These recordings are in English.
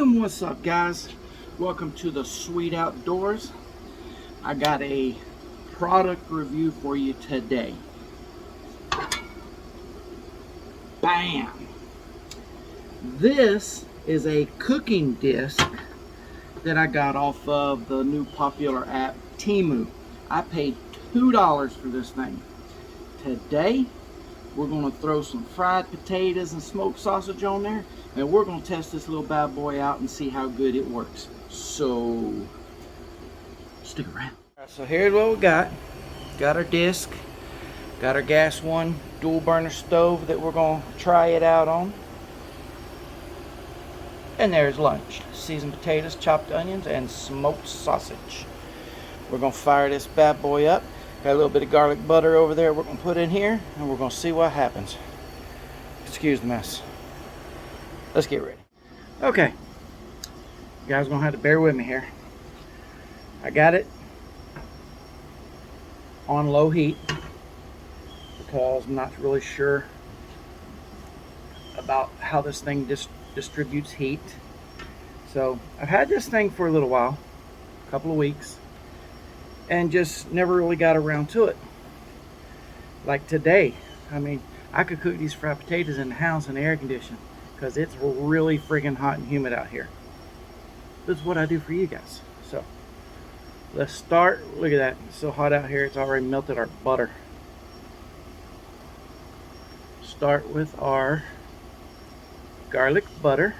What's up, guys? Welcome to the Sweet Outdoors. I got a product review for you today. Bam! This is a cooking disc that I got off of the new popular app Temu. I paid $2 for this thing. Today we're going to throw some fried potatoes and smoked sausage on there, and we're going to test this little bad boy out and see how good it works. So stick around. All right, so here's what we got. Got our disc, got our gas one dual burner stove that we're going to try it out on, and there's lunch: seasoned potatoes, chopped onions, and smoked sausage. We're going to fire this bad boy up. Got a little bit of garlic butter over there we're going to put in here, and we're going to see what happens. Excuse the mess. Let's get ready. Okay, you guys are going to have to bear with me here. I got it on low heat because I'm not really sure about how this thing distributes heat. So I've had this thing for a little while, a couple of weeks, and just never really got around to it. Like today, I mean, I could cook these fried potatoes in the house in the air conditioning because it's really friggin' hot and humid out here. This is what I do for you guys. So let's start. Look at that, it's so hot out here, it's already melted our butter. Start with our garlic butter.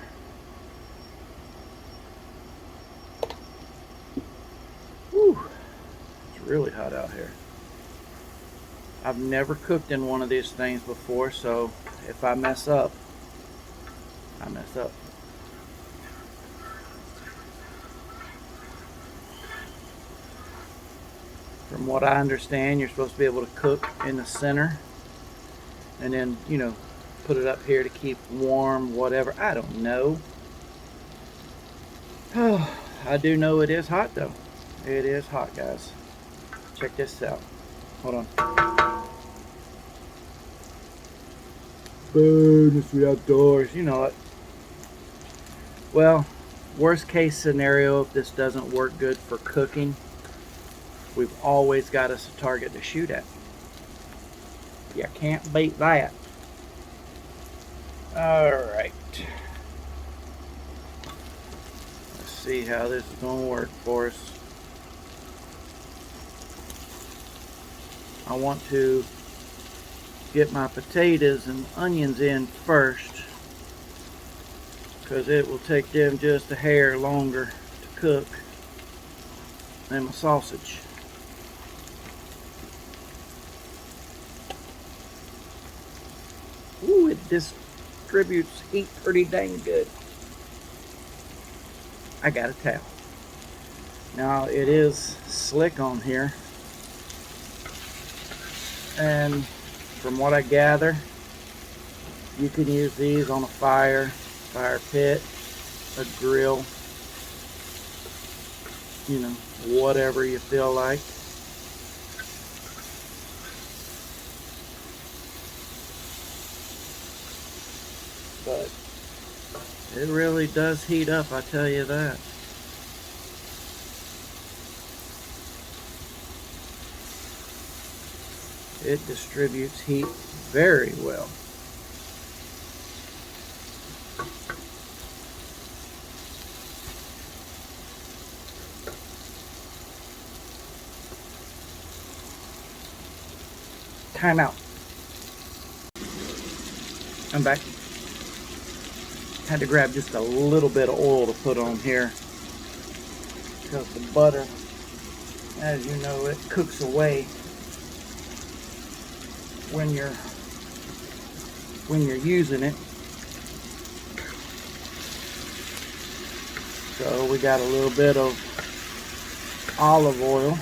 Whew. Really hot out here. I've never cooked in one of these things before, so if I mess up, I mess up. From what I understand, you're supposed to be able to cook in the center and then, you know, put it up here to keep warm, whatever. I don't know. Oh, I do know it is hot though. It is hot, guys. Check this out. Hold on. Boom, the Sweet Outdoors. You know it. Well, worst case scenario, if this doesn't work good for cooking, we've always got us a target to shoot at. You can't beat that. Alright. Let's see how this is going to work for us. I want to get my potatoes and onions in first because it will take them just a hair longer to cook than my sausage. Ooh, it distributes heat pretty dang good. I got a towel. Now it is slick on here, and from what I gather, you can use these on a fire pit, a grill, you know, whatever you feel like. But it really does heat up, I tell you that. It distributes heat very well. Time out. I'm back. Had to grab just a little bit of oil to put on here because the butter, as you know, it cooks away when you're using it. So we got a little bit of olive oil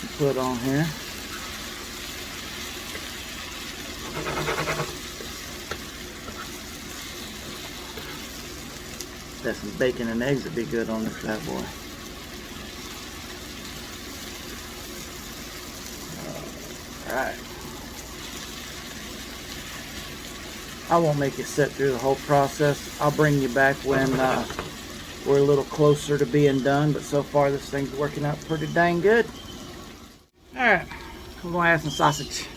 to put on here. Got some bacon and eggs that'd be good on this bad boy. Alright. I won't make you sit through the whole process. I'll bring you back when we're a little closer to being done, but so far this thing's working out pretty dang good. Alright, we're going to add some sausage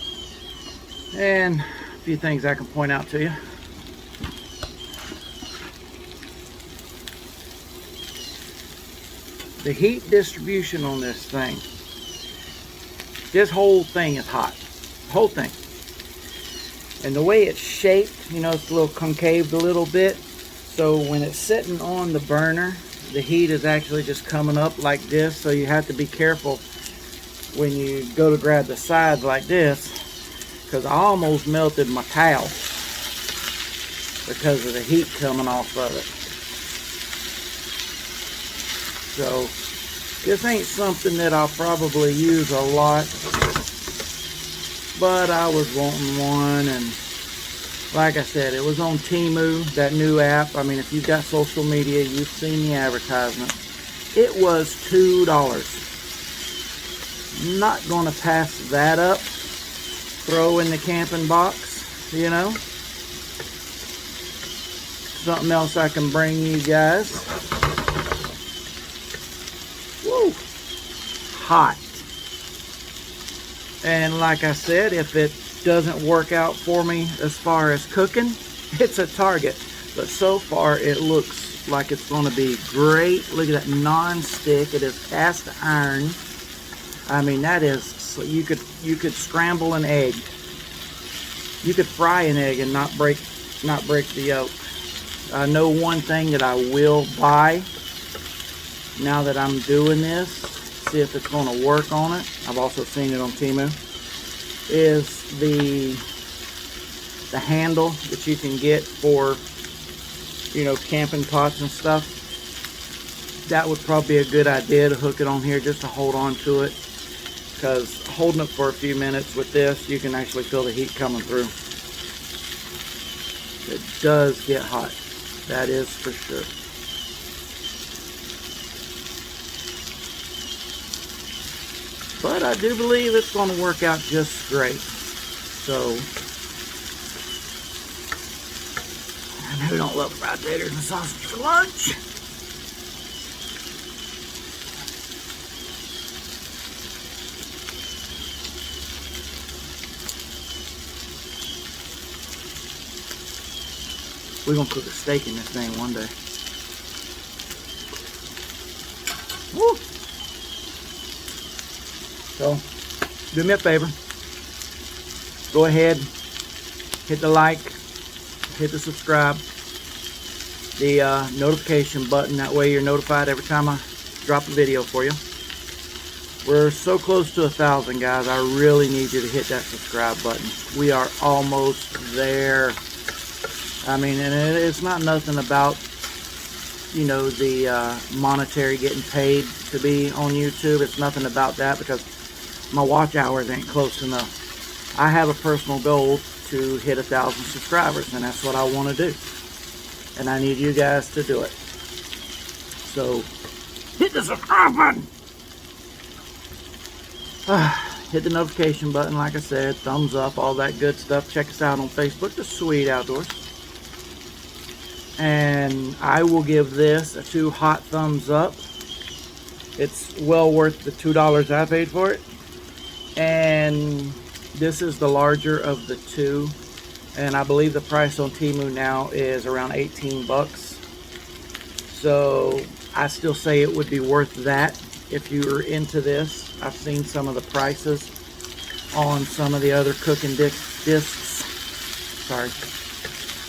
and a few things I can point out to you. The heat distribution on this thing, this whole thing is hot, the whole thing. And the way it's shaped, you know, it's a little concaved a little bit. So when it's sitting on the burner, the heat is actually just coming up like this. So you have to be careful when you go to grab the sides like this, because I almost melted my towel because of the heat coming off of it. So this ain't something that I'll probably use a lot, but I was wanting one, and like I said, it was on Temu, that new app. I mean, if you've got social media, you've seen the advertisement. It was $2. Not gonna pass that up. Throw in the camping box, you know. Something else I can bring you guys. Woo! Hot. And like I said, if it doesn't work out for me as far as cooking, it's a target. But so far it looks like it's going to be great. Look at that non-stick. It is cast iron. I mean, that is, you could scramble an egg. You could fry an egg and not break the yolk. I know one thing that I will buy now that I'm doing this, see if it's going to work on it. I've also seen it on Temu. Is the handle that you can get for, you know, camping pots and stuff. That would probably be a good idea to hook it on here just to hold on to it, because holding it for a few minutes with this, you can actually feel the heat coming through. It does get hot, that is for sure. But I do believe it's going to work out just great. So, I know we don't love fried taters and sausage for lunch. We're going to cook a steak in this thing one day. Woo! So, do me a favor. Go ahead, hit the like, hit the subscribe, the notification button. That way you're notified every time I drop a video for you. We're so close to 1,000, guys. I really need you to hit that subscribe button. We are almost there. I mean, and it's not nothing about, you know, the monetary getting paid to be on YouTube. It's nothing about that, because my watch hours ain't close enough. I have a personal goal to hit 1,000 subscribers, and that's what I want to do. And I need you guys to do it. So, hit the subscribe button! Hit the notification button, like I said, thumbs up, all that good stuff. Check us out on Facebook, The Sweet Outdoors. And I will give this a 2 hot thumbs up. It's well worth the $2 I paid for it. And this is the larger of the two, and I believe the price on Temu now is around 18 bucks. So I still say it would be worth that if you were into this. I've seen some of the prices on some of the other cooking discs, sorry,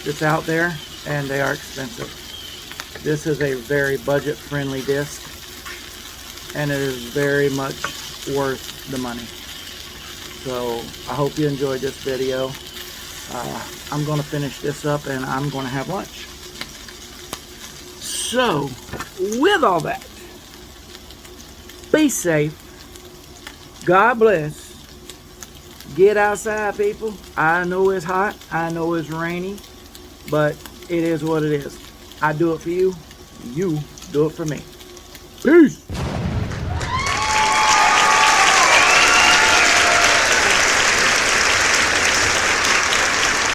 that's out there, and they are expensive. This is a very budget friendly disc, and it is very much worth the money. So I hope you enjoyed this video. I'm going to finish this up and I'm going to have lunch. So with all that, be safe. God bless. Get outside, people. I know it's hot. I know it's rainy. But it is what it is. I do it for you. You do it for me. Peace.